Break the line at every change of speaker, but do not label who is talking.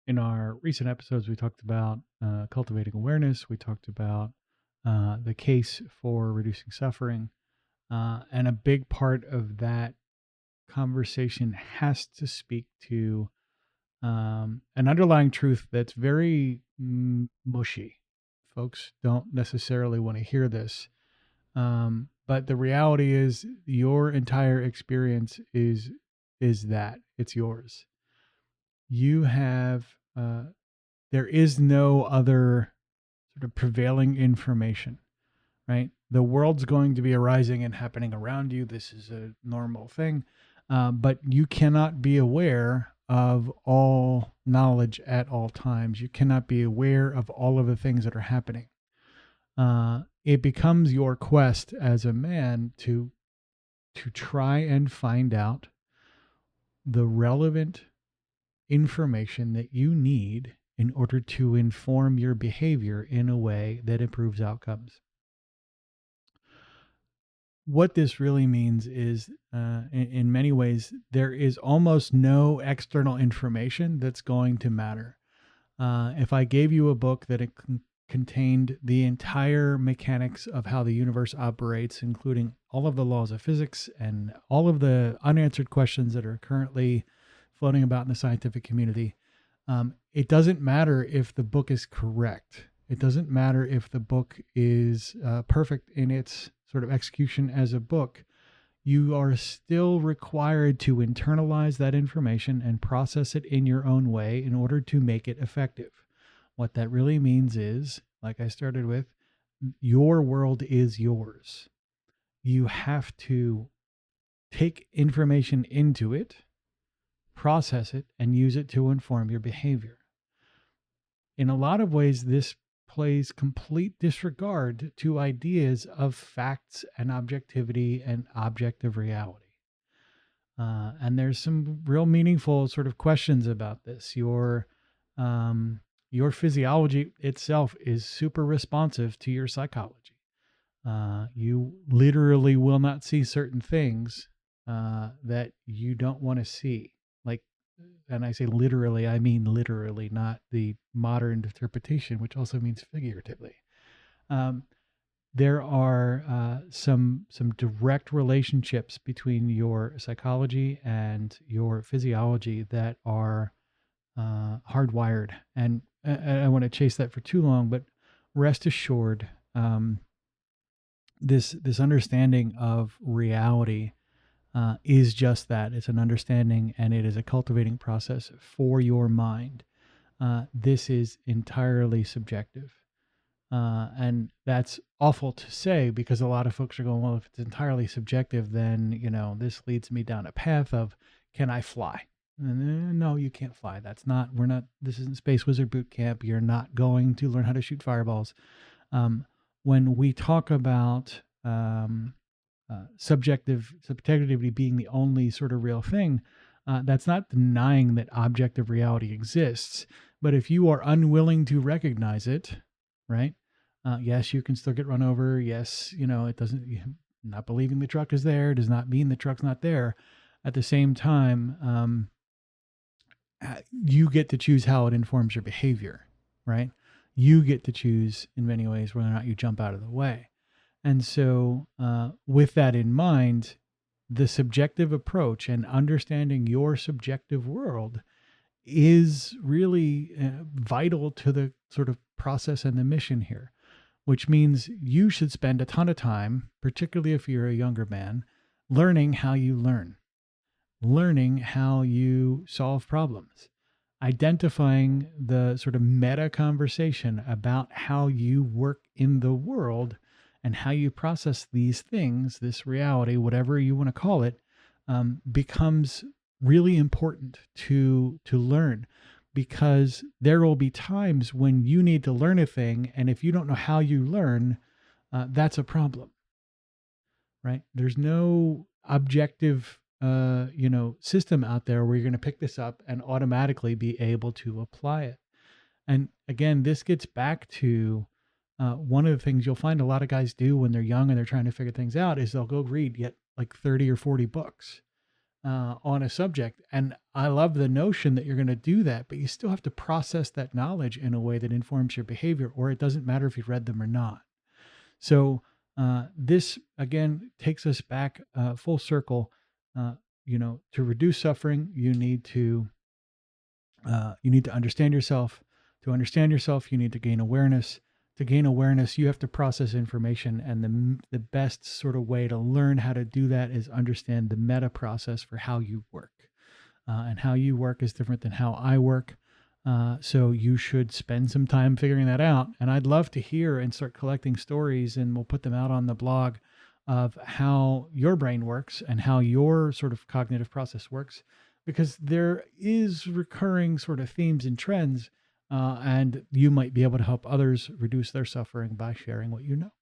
In our recent episodes, we talked about cultivating awareness. We talked about the case for reducing suffering. And a big part of that conversation has to speak to an underlying truth that's very mushy. Folks don't necessarily want to hear this. But the reality is your entire experience is that it's yours. You have there is no other sort of prevailing information, right? The world's going to be arising and happening around you. This is a normal thing. But you cannot be aware of all knowledge at all times. You cannot be aware of all of the things that are happening. It becomes your quest as a man to try and find out the relevant information that you need in order to inform your behavior in a way that improves outcomes. What this really means is, in many ways, there is almost no external information that's going to matter. If I gave you a book that contained the entire mechanics of how the universe operates, including all of the laws of physics and all of the unanswered questions that are currently floating about in the scientific community, it doesn't matter if the book is correct. It doesn't matter if the book is perfect in its sort of execution as a book. You are still required to internalize that information and process it in your own way in order to make it effective. What that really means is, like I started with, your world is yours. You have to take information into it, process it, and use it to inform your behavior. In a lot of ways, this plays complete disregard to ideas of facts and objectivity and objective reality. And there's some real meaningful sort of questions about this. Your physiology itself is super responsive to your psychology. You literally will not see certain things that you don't want to see. Like, and I say literally, I mean literally, not the modern interpretation, which also means figuratively. There are some direct relationships between your psychology and your physiology that are hardwired, and I want to chase that for too long, but rest assured, this understanding of reality is just that. It's an understanding, and it is a cultivating process for your mind. This is entirely subjective. And that's awful to say, because a lot of folks are going, well, if it's entirely subjective, then, this leads me down a path of, can I fly? And, no, you can't fly. This isn't Space Wizard Boot Camp. You're not going to learn how to shoot fireballs. When we talk about subjectivity being the only sort of real thing, that's not denying that objective reality exists. But if you are unwilling to recognize it, right? Yes, you can still get run over. Yes, it doesn't, not believing the truck is there does not mean the truck's not there. At the same time, you get to choose how it informs your behavior, right? You get to choose in many ways whether or not you jump out of the way. And so, with that in mind, the subjective approach and understanding your subjective world is really vital to the sort of process and the mission here, which means you should spend a ton of time, particularly if you're a younger man, learning how you learning how you solve problems, identifying the sort of meta conversation about how you work in the world and how you process these things, this reality, whatever you want to call it, becomes really important to learn, because there will be times when you need to learn a thing, and if you don't know how you learn, that's a problem, right? There's no objective system out there where you're going to pick this up and automatically be able to apply it. And again, this gets back to one of the things you'll find a lot of guys do when they're young and they're trying to figure things out is they'll go read yet like 30 or 40 books. on a subject. And I love the notion that you're going to do that, but you still have to process that knowledge in a way that informs your behavior, or it doesn't matter if you've read them or not. So this again takes us back full circle. Uh, to reduce suffering, you need to understand yourself. To understand yourself, you need to gain awareness. To gain awareness, you have to process information, and the best sort of way to learn how to do that is understand the meta process for how you work. And how you work is different than how I work. So you should spend some time figuring that out. And I'd love to hear and start collecting stories, and we'll put them out on the blog of how your brain works and how your sort of cognitive process works, because there is recurring sort of themes and trends, and you might be able to help others reduce their suffering by sharing what you know.